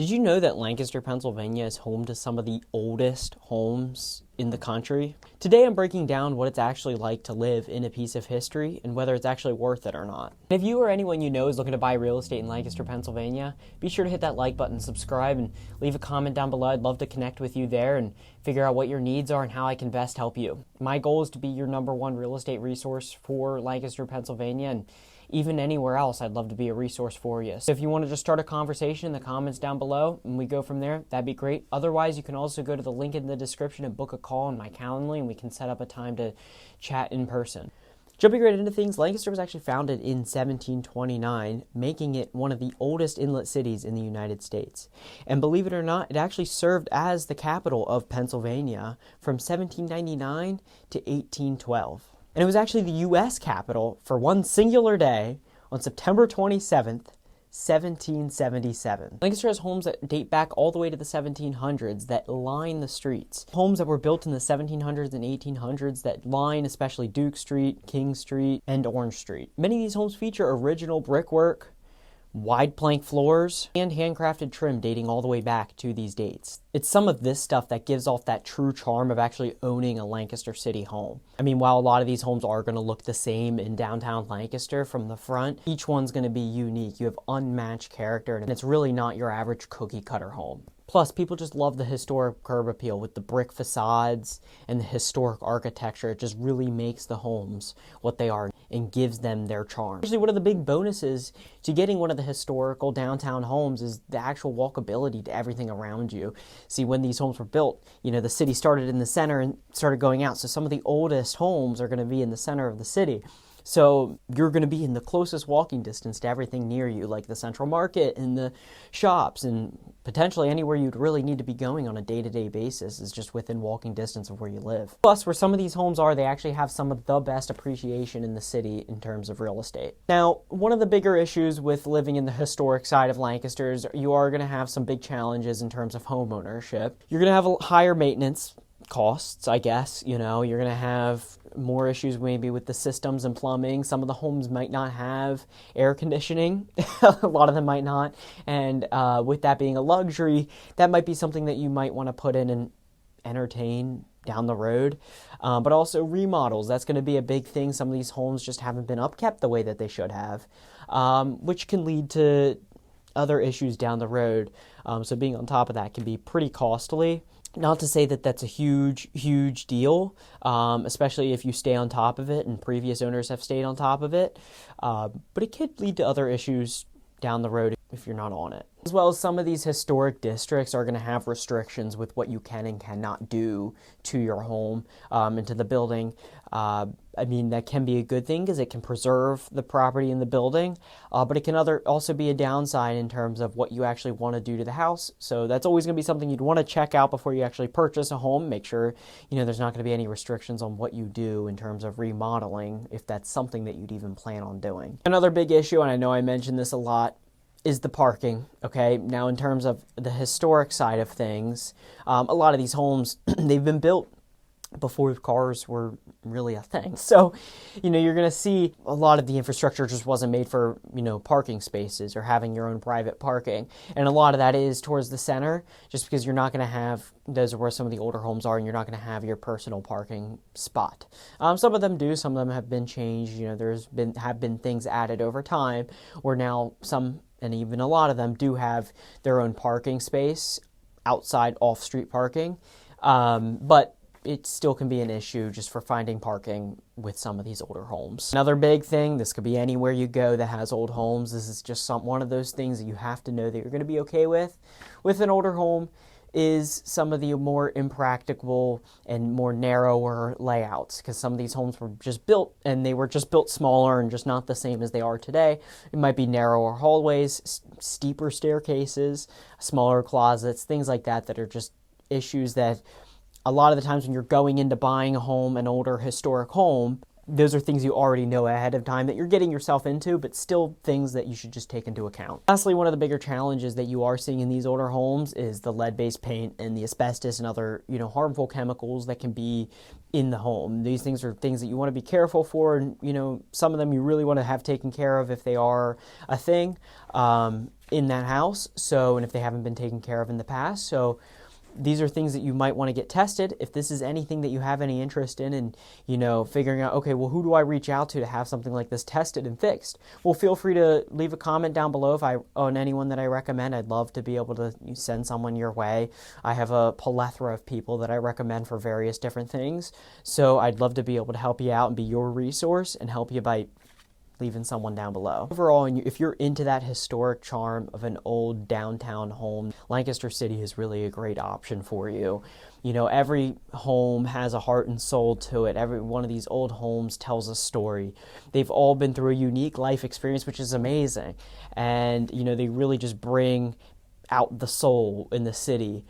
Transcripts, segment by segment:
Did you know that Lancaster, Pennsylvania is home to some of the oldest homes in the country? Today I'm breaking down what it's actually like to live in a piece of history and whether it's actually worth it or not. And if you or anyone you know is looking to buy real estate in Lancaster, Pennsylvania, be sure to hit that like button, subscribe, and leave a comment down below. I'd love to connect with you there and figure out what your needs are and how I can best help you. My goal is to be your #1 real estate resource for Lancaster, Pennsylvania, and even anywhere else, I'd love to be a resource for you. So if you want to just start a conversation in the comments down below and we go from there, that'd be great. Otherwise, you can also go to the link in the description and book a call on my Calendly, and we can set up a time to chat in person. Jumping right into things, Lancaster was actually founded in 1729, making it one of the oldest inlet cities in the United States. And believe it or not, it actually served as the capital of Pennsylvania from 1799 to 1812. And it was actually the U.S. capital for one singular day on September 27th, 1777. Lancaster has homes that date back all the way to the 1700s that line the streets. Homes that were built in the 1700s and 1800s that line especially Duke Street, King Street, and Orange Street. Many of these homes feature original brickwork, wide plank floors, and handcrafted trim dating all the way back to these dates. It's some of this stuff that gives off that true charm of actually owning a Lancaster City home. I mean, while a lot of these homes are going to look the same in downtown Lancaster from the front, each one's going to be unique. You have unmatched character, and it's really not your average cookie cutter home. Plus, people just love the historic curb appeal with the brick facades and the historic architecture. It just really makes the homes what they are and gives them their charm. Actually, one of the big bonuses to getting one of the historical downtown homes is the actual walkability to everything around you. See, when these homes were built, the city started in the center and started going out. So some of the oldest homes are going to be in the center of the city. So you're going to be in the closest walking distance to everything near you, like the central market and the shops, and potentially anywhere you'd really need to be going on a day-to-day basis is just within walking distance of where you live. Plus, where some of these homes are, they actually have some of the best appreciation in the city in terms of real estate. Now, one of the bigger issues with living in the historic side of Lancaster is you are going to have some big challenges in terms of home ownership. You're going to have a higher maintenance costs, I guess. You're going to have more issues maybe with the systems and plumbing. Some of the homes might not have air conditioning. A lot of them might not. And with that being a luxury, that might be something that you might want to put in and entertain down the road. But also remodels. That's going to be a big thing. Some of these homes just haven't been upkept the way that they should have, which can lead to other issues down the road. So being on top of that can be pretty costly. Not to say that that's a huge deal, especially if you stay on top of it and previous owners have stayed on top of it. But it could lead to other issues down the road if you're not on it. As well as some of these historic districts are going to have restrictions with what you can and cannot do to your home and to the building. I mean, that can be a good thing because it can preserve the property in the building, but it can also be a downside in terms of what you actually want to do to the house. So that's always going to be something you'd want to check out before you actually purchase a home. Make sure, there's not going to be any restrictions on what you do in terms of remodeling, if that's something that you'd even plan on doing. Another big issue, and I know I mentioned this a lot, is the parking. Okay, now in terms of the historic side of things, a lot of these homes, they've been built before cars were really a thing. So, you're going to see a lot of the infrastructure just wasn't made for, parking spaces or having your own private parking. And a lot of that is towards the center, just because you're not going to have, those are where some of the older homes are, and you're not going to have your personal parking spot. Some of them do, some of them have been changed. Have been things added over time where now some, and even a lot of them do have their own parking space outside off-street parking. But it still can be an issue just for finding parking with some of these older homes. Another big thing, this could be anywhere you go that has old homes. This is just one of those things that you have to know that you're going to be okay with an older home, is some of the more impractical and more narrower layouts, because some of these homes were just built and they were just built smaller and just not the same as they are today. It might be narrower hallways, steeper staircases, smaller closets, things like that are just issues that a lot of the times when you're going into buying a home, an older historic home, those are things you already know ahead of time that you're getting yourself into, but still things that you should just take into account. Lastly, one of the bigger challenges that you are seeing in these older homes is the lead-based paint and the asbestos and other, harmful chemicals that can be in the home. These things are things that you want to be careful for, and, some of them you really want to have taken care of if they are a thing. in that house. So, and if they haven't been taken care of in the past. So these are things that you might want to get tested. If this is anything that you have any interest in and, figuring out, okay, well, who do I reach out to have something like this tested and fixed? Well, feel free to leave a comment down below on anyone that I recommend. I'd love to be able to send someone your way. I have a plethora of people that I recommend for various different things. So I'd love to be able to help you out and be your resource and help you by leaving someone down below. Overall, if you're into that historic charm of an old downtown home, Lancaster City is really a great option for you. Every home has a heart and soul to it. Every one of these old homes tells a story. They've all been through a unique life experience, which is amazing. And, they really just bring out the soul in the city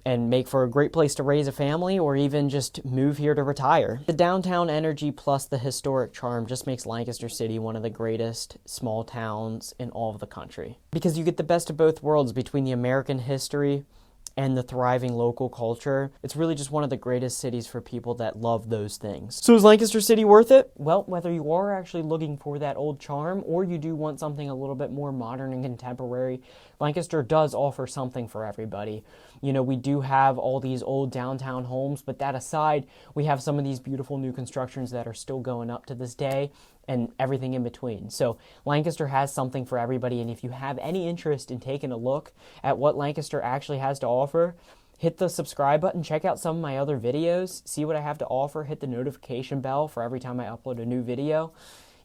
and make for a great place to raise a family or even just move here to retire. The downtown energy plus the historic charm just makes Lancaster City one of the greatest small towns in all of the country. Because you get the best of both worlds between the American history and the thriving local culture. It's really just one of the greatest cities for people that love those things. So is Lancaster City worth it? Well, whether you are actually looking for that old charm or you do want something a little bit more modern and contemporary, Lancaster does offer something for everybody. We do have all these old downtown homes, but that aside, we have some of these beautiful new constructions that are still going up to this day and everything in between. So Lancaster has something for everybody, and if you have any interest in taking a look at what Lancaster actually has to offer, hit the subscribe button, check out some of my other videos, see what I have to offer, hit the notification bell for every time I upload a new video.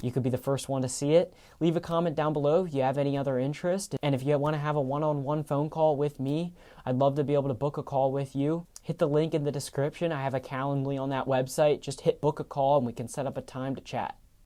You could be the first one to see it. Leave a comment down below if you have any other interest. And if you want to have a one-on-one phone call with me, I'd love to be able to book a call with you. Hit the link in the description. I have a Calendly on that website. Just hit book a call and we can set up a time to chat.